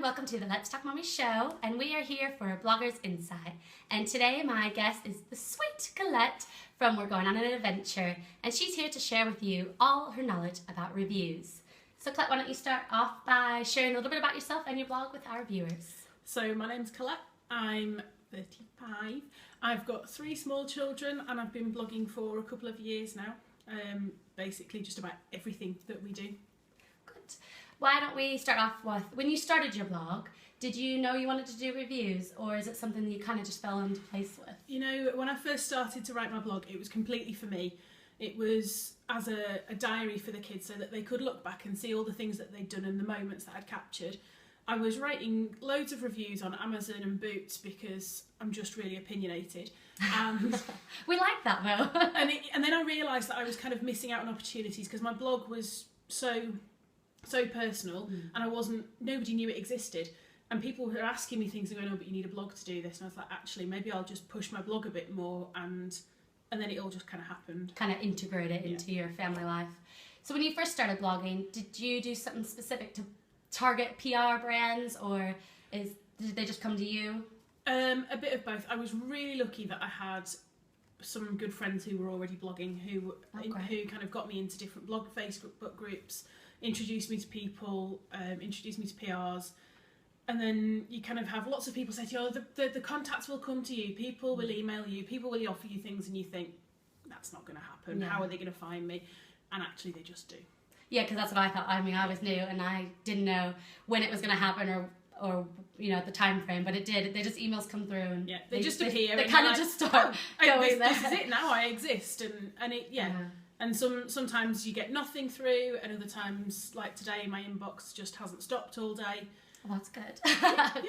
welcome to the Let's Talk Mommy show, and we are here for Bloggers Insight. And today my guest is the sweet Colette from We're Going on an Adventure, and she's here to share with you all her knowledge about reviews. So Colette, why don't you start off by sharing a little bit about yourself and your blog with our viewers? So my name's Colette, I'm 35, I've got 3 small children and I've been blogging for a couple of years now, basically just about everything that we do. Good. Why don't we start off with, when you started your blog, did you know you wanted to do reviews, or is it something that you kind of just fell into place with? You know, when I first started to write my blog, it was completely for me. It was as a diary for the kids so that they could look back and see all the things that they'd done and the moments that I'd captured. I was writing loads of reviews on Amazon and Boots because I'm just really opinionated. And we like that though. and then I realised that I was kind of missing out on opportunities because my blog was so personal and nobody knew it existed. And people were asking me things and going, oh, but you need a blog to do this. And I was like, actually, maybe I'll just push my blog a bit more. And then it all just kind of happened. Kind of integrate it into your family life. So when you first started blogging, did you do something specific to target PR brands, or did they just come to you? A bit of both. I was really lucky that I had some good friends who were already blogging, who kind of got me into different Facebook groups, introduced me to people, introduced me to PRs. And then you kind of have lots of people say to you, oh, the contacts will come to you, people will email you, people will offer you things, and you think, that's not going to happen. Yeah. How are they going to find me? And actually they just do. Yeah, because that's what I thought. I mean, I was new and I didn't know when it was going to happen or you know, the time frame, but it did. They just emails come through and they just appear. They kind of just start going there. This is it now. I exist, and it And sometimes you get nothing through, and other times, like today, my inbox just hasn't stopped all day. Well, that's good.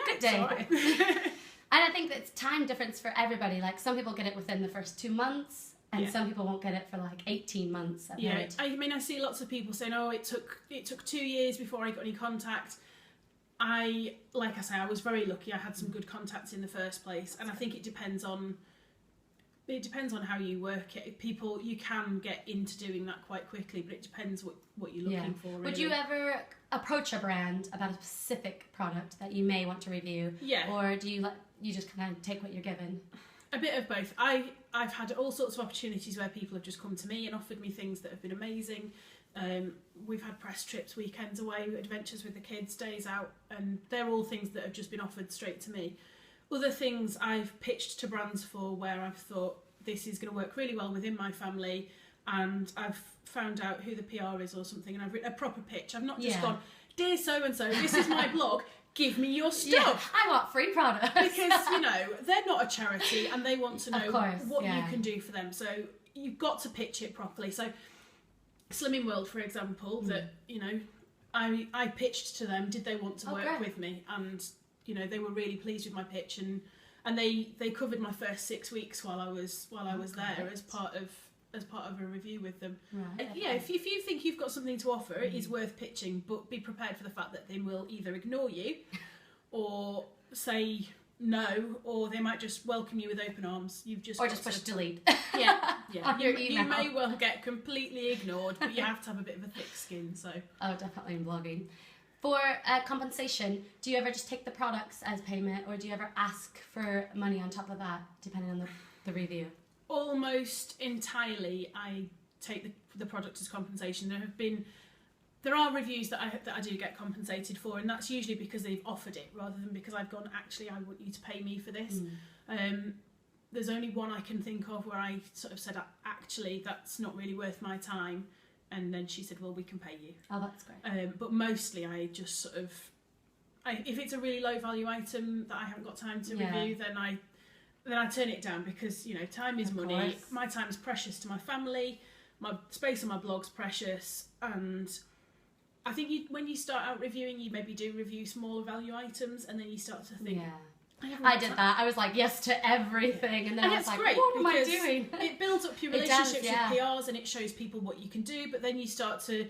Good day. Right. And I think it's time difference for everybody. Like, some people get it within the first 2 months, and some people won't get it for like 18 months. I mean, I see lots of people saying, "Oh, it took 2 years before I got any contact." Like I say, I was very lucky. I had some good contacts in the first place, and I think it depends on how you work it. You can get into doing that quite quickly, but it depends what you're looking for. Really. Would you ever approach a brand about a specific product that you may want to review? Yeah. Or do you just kind of take what you're given? A bit of both. I've had all sorts of opportunities where people have just come to me and offered me things that have been amazing. We've had press trips, weekends away, adventures with the kids, days out, and they're all things that have just been offered straight to me. Other things I've pitched to brands for where I've thought this is going to work really well within my family, and I've found out who the PR is or something, and I've written a proper pitch. I've not just gone, dear so-and-so, this is my blog, give me your stuff. Yeah, I want free products. Because, you know, they're not a charity and they want to know what you can do for them. So you've got to pitch it properly. So Slimming World, for example, that, you know, I pitched to them, did they want to work with me? And, you know, they were really pleased with my pitch, and they covered my first 6 weeks while I was there as part of a review with them. Right. Yeah, if you think you've got something to offer, it is worth pitching, but be prepared for the fact that they will either ignore you or say no, or they might just welcome you with open arms. Just push delete. Yeah. On your email. You may well get completely ignored, but you have to have a bit of a thick skin. So. Oh, definitely in blogging. For compensation, do you ever just take the products as payment, or do you ever ask for money on top of that, depending on the review? Almost entirely, I take the product as compensation. There are reviews that I do get compensated for, and that's usually because they've offered it rather than because I've gone, actually, I want you to pay me for this. There's only one I can think of where I sort of said, actually, that's not really worth my time. And then she said, well, we can pay you. Oh, that's great. But mostly I just sort of, if it's a really low value item that I haven't got time to review, then I turn it down, because, you know, time is money. Course. My time is precious to my family. My space on my blog's precious. And I think when you start out reviewing, you maybe do review smaller value items, and then you start to think, I did that. I was like, yes to everything, and then I was like, what am I doing? It builds up your relationships with PRs, and it shows people what you can do, but then you start to,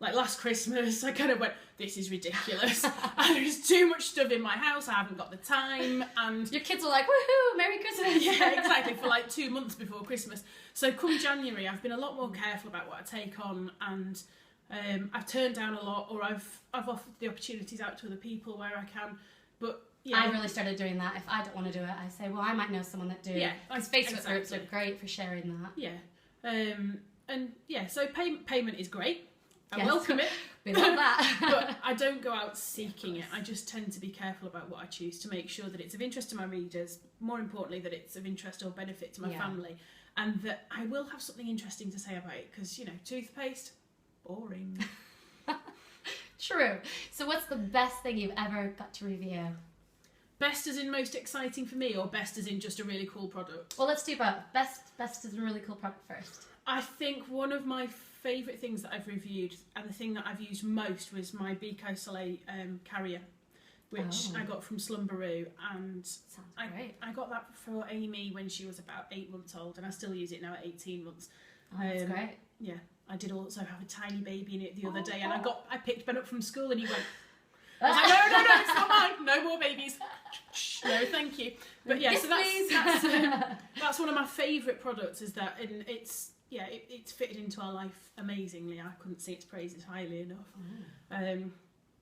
like last Christmas, I kind of went, this is ridiculous. There's too much stuff in my house, I haven't got the time, and... Your kids are like, woohoo, Merry Christmas! Yeah, exactly, for like 2 months before Christmas. So come January, I've been a lot more careful about what I take on, and I've turned down a lot, or I've offered the opportunities out to other people where I can, but yeah. I really started doing that. If I don't want to do it, I say, well, I might know someone that do. Yeah, because Facebook groups are great for sharing that. Yeah, and yeah, so payment is great. I welcome it. We love that. But I don't go out seeking it. I just tend to be careful about what I choose to make sure that it's of interest to my readers. More importantly, that it's of interest or benefit to my family, and that I will have something interesting to say about it. Because toothpaste, boring. True. So, what's the best thing you've ever got to review? Best as in most exciting for me, or best as in just a really cool product? Well, let's do both. Best as a really cool product first. I think one of my favourite things that I've reviewed, and the thing that I've used most, was my Bico Soleil carrier, which I got from Slumberoo, and sounds great. I got that for Amy when she was about 8 months old, and I still use it now at 18 months. Oh, that's great. Yeah, I did also have a tiny baby in it the other day, and I picked Ben up from school, and he went. I was like, no, it's not mine. No more babies. No, thank you. But yeah, so that's one of my favourite products. Is that, and it's fitted into our life amazingly. I couldn't say its praises highly enough.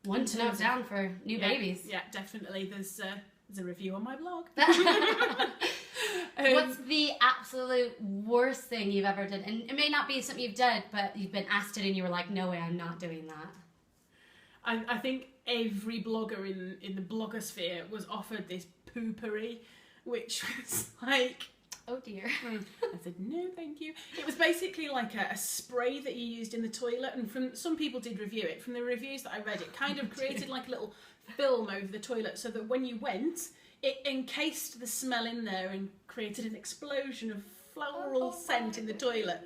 One to note down for new babies. Yeah, definitely. There's a review on my blog. What's the absolute worst thing you've ever done? And it may not be something you've done, but you've been asked it and you were like, no way, I'm not doing that. I think every blogger in the blogosphere was offered this poopery, which was like, oh dear. I said, no, thank you. It was basically like a spray that you used in the toilet, and from some people did review it. From the reviews that I read, it kind of created like a little film over the toilet, so that when you went, it encased the smell in there and created an explosion of floral scent in the toilet.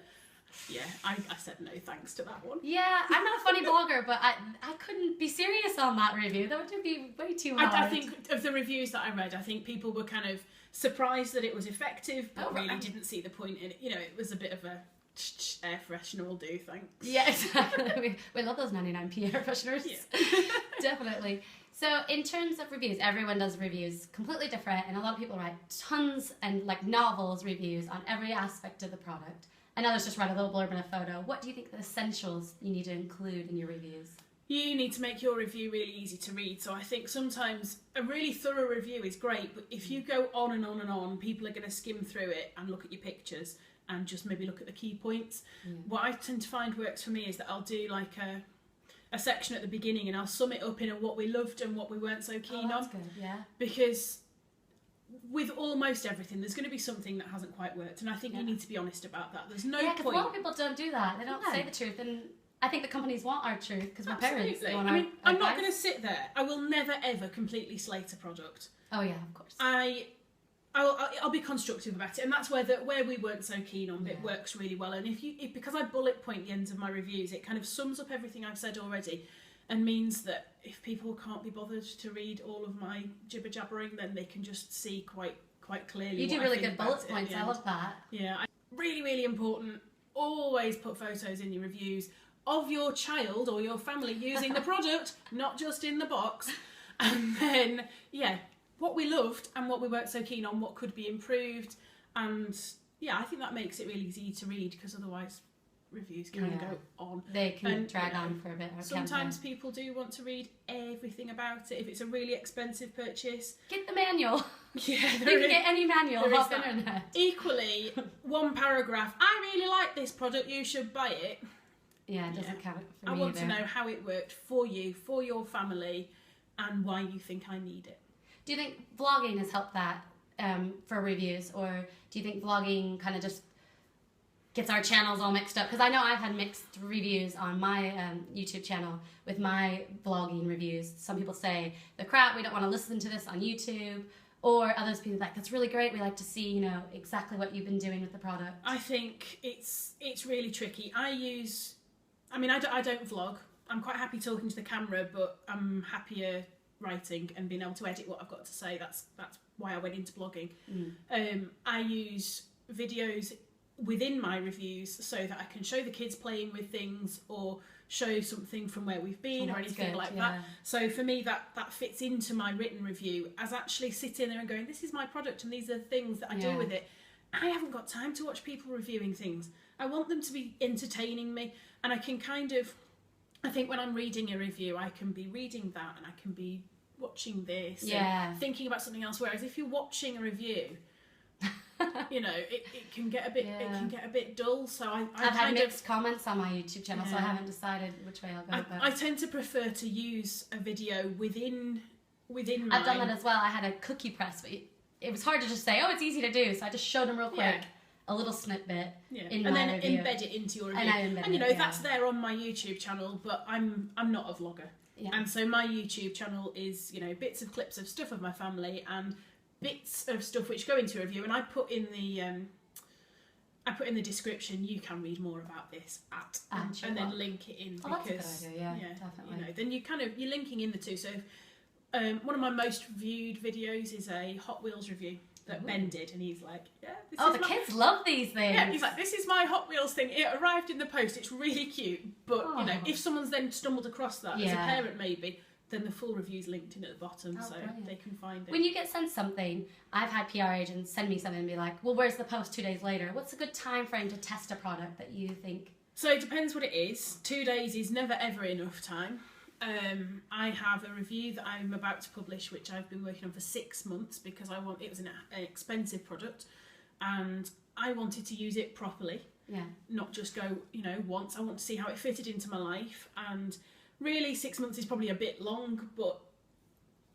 Yeah, I said no thanks to that one. Yeah, I'm not a funny blogger, but I couldn't be serious on that review. That would be way too hard. I think of the reviews that I read, I think people were kind of surprised that it was effective, but really didn't see the point in it. It was a bit of a air freshener will do, thanks. Yeah, exactly. we love those 99p air fresheners. Yeah. Definitely. So in terms of reviews, everyone does reviews completely different, and a lot of people write tons and like novels reviews on every aspect of the product. And others just write a little blurb and a photo. What do you think the essentials you need to include in your reviews? You need to make your review really easy to read. So I think sometimes a really thorough review is great, but if you go on and on and on, people are going to skim through it and look at your pictures and just maybe look at the key points. What I tend to find works for me is that I'll do like a section at the beginning, and I'll sum it up in what we loved and what we weren't so keen on. That's good, yeah. Because with almost everything, there's going to be something that hasn't quite worked, and I think you need to be honest about that. There's no point. Yeah, because a lot of people don't do that. They don't say the truth, and I think the companies want our truth because we're parents. They want I'm not going to sit there. I will never ever completely slate a product. Oh yeah, of course. I'll be constructive about it, and that's where we weren't so keen on. It works really well, and because I bullet point the ends of my reviews, it kind of sums up everything I've said already, and means that if people can't be bothered to read all of my jibber jabbering, then they can just see quite clearly. You do really good bullet points. I love that. Yeah, really, really important. Always put photos in your reviews of your child or your family using the product, not just in the box. And then, what we loved and what we weren't so keen on, what could be improved. And I think that makes it really easy to read, because otherwise reviews can go on. They can drag on for a bit. Sometimes people do want to read everything about it. If it's a really expensive purchase, get the manual. Yeah, you can get any manual off the internet. Equally, one paragraph, I really like this product, you should buy it. Yeah, it doesn't count for me I want to know how it worked for you, for your family, and why you think I need it. Do you think vlogging has helped that for reviews, or do you think vlogging kind of just gets our channels all mixed up? Because I know I've had mixed reviews on my YouTube channel with my vlogging reviews. Some people say, the crap, we don't want to listen to this on YouTube. Or others people like, that's really great, we like to see, exactly what you've been doing with the product. I think it's really tricky. I don't vlog. I'm quite happy talking to the camera, but I'm happier writing and being able to edit what I've got to say. That's why I went into blogging. I use videos within my reviews so that I can show the kids playing with things, or show something from where we've been, or anything like that. So for me, that fits into my written review, as actually sitting there and going, this is my product and these are the things that I do with it. I haven't got time to watch people reviewing things. I want them to be entertaining me, and I can kind of I think when I'm reading a review, I can be reading that and I can be watching this and thinking about something else. Whereas if you're watching a review, you know, it can get a bit dull. So I've had mixed comments on my YouTube channel, so I haven't decided which way I'll go. I tend to prefer to use a video within I've done that as well. I had a cookie press, but it was hard to just say, oh, it's easy to do. So I just showed them real quick. A little snippet in my then review. embed it into your review. And you know, that's there on my YouTube channel, but I'm not a vlogger. Yeah. And so my YouTube channel is, you know, bits of clips of stuff of my family and bits of stuff which go into a review, and I put in the description, you can read more about this and then link it in, because that's a good idea, definitely. You know, then you're linking in the two. So one of my most viewed videos is a Hot Wheels review that Ben did, and he's like, kids love these things. Yeah, he's like, this is my Hot Wheels thing. It arrived in the post. It's really cute. But, you know, if someone's then stumbled across that as a parent maybe, then the full review's linked in at the bottom, so brilliant. They can find it. When you get sent something, I've had PR agents send me something and be like, well, where's the post 2 days later? What's a good time frame to test a product that you think? So it depends what it is. 2 days is never ever enough time. I have a review that I'm about to publish, which I've been working on for 6 months because it was an expensive product, and I wanted to use it properly. Yeah. Not just go, you know, once. I want to see how it fitted into my life, and really 6 months is probably a bit long, but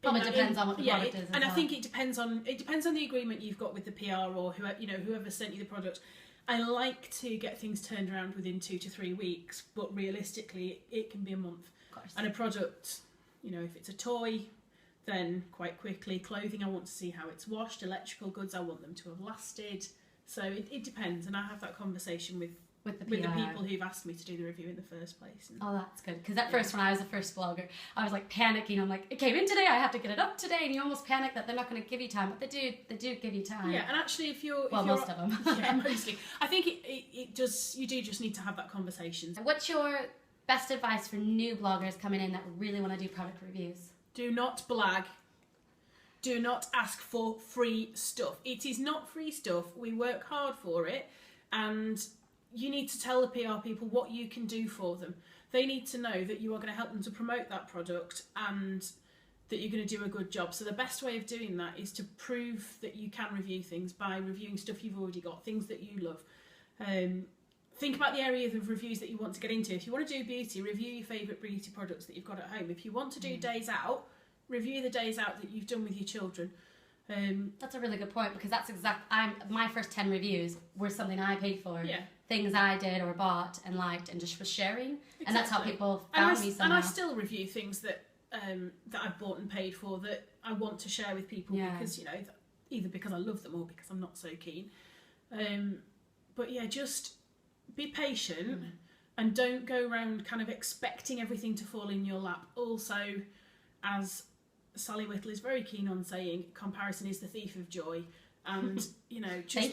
probably depends on what the product is. And I think it depends on the agreement you've got with the PR or whoever sent you the product. I like to get things turned around within 2 to 3 weeks, but realistically, it can be a month. Of course. And a product, you know, if it's a toy, then quite quickly. Clothing, I want to see how it's washed. Electrical goods, I want them to have lasted. So it depends, and I have that conversation with the people who've asked me to do the review in the first place. Oh, that's good. Because at first, when I was the first vlogger, I was like panicking. I'm like, it came in today, I have to get it up today, and you almost panic that they're not going to give you time, but they do give you time. Yeah, and actually, if you're most of them. Yeah, mostly. I think you do just need to have that conversation. What's your best advice for new bloggers coming in that really want to do product reviews? Do not blag. Do not ask for free stuff. It is not free stuff. We work hard for it, and you need to tell the PR people what you can do for them. They need to know that you are going to help them to promote that product and that you're going to do a good job. So the best way of doing that is to prove that you can review things by reviewing stuff you've already got, things that you love. Think about the area of reviews that you want to get into. If you want to do beauty, review your favourite beauty products that you've got at home. If you want to do days out, review the days out that you've done with your children. That's a really good point, because that's my first 10 reviews were something I paid for. Yeah. Things I did or bought and liked and just was sharing. Exactly. And that's how people found me somehow. And I still review things that I've bought and paid for that I want to share with people because, you know, either because I love them or because I'm not so keen. But yeah, just be patient and don't go around kind of expecting everything to fall in your lap. Also, as Sally Whittle is very keen on saying, comparison is the thief of joy. And, you know, just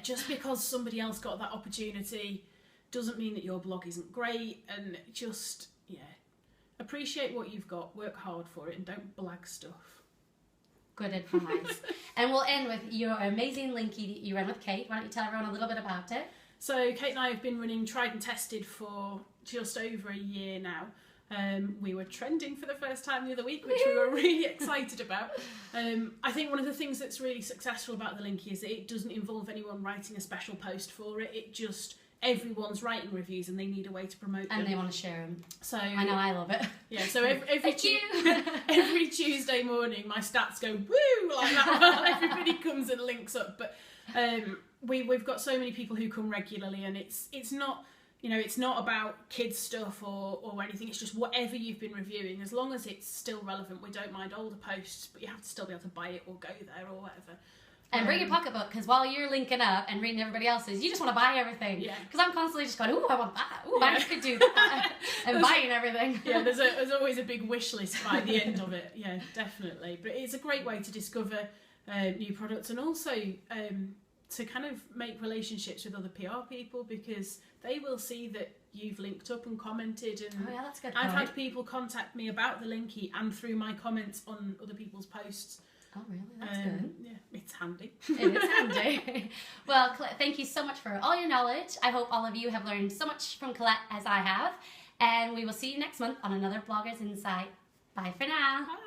just because somebody else got that opportunity doesn't mean that your blog isn't great. And just, appreciate what you've got, work hard for it, and don't blag stuff. Good advice. And we'll end with your amazing linky that you ran with Kate. Why don't you tell everyone a little bit about it? So Kate and I have been running Tried and Tested for just over a year now. We were trending for the first time the other week, which we were really excited about. I think one of the things that's really successful about the Linky is that it doesn't involve anyone writing a special post for it. It just, everyone's writing reviews and they need a way to promote them. And they want to share them. So I know, I love it. Yeah, so every Tuesday morning my stats go woo like that. Everybody comes and links up. But we've got so many people who come regularly, and it's not... You know, it's not about kids stuff or anything. It's just whatever you've been reviewing. As long as it's still relevant, we don't mind older posts, but you have to still be able to buy it or go there or whatever. And bring your pocketbook, because while you're linking up and reading everybody else's, you just want to buy everything. Yeah. Because I'm constantly just going, ooh, I want that. Ooh, I could do that. And buying everything. Yeah, there's always a big wish list by the end of it. Yeah, definitely. But it's a great way to discover new products, and also to kind of make relationships with other PR people, because they will see that you've linked up and commented. And oh yeah, that's good. I've had people contact me about the Linky and through my comments on other people's posts. Oh really? That's good. Yeah, it's handy. It is handy. Well, Colette, thank you so much for all your knowledge. I hope all of you have learned so much from Colette as I have. And we will see you next month on another Bloggers Insight. Bye for now. Bye.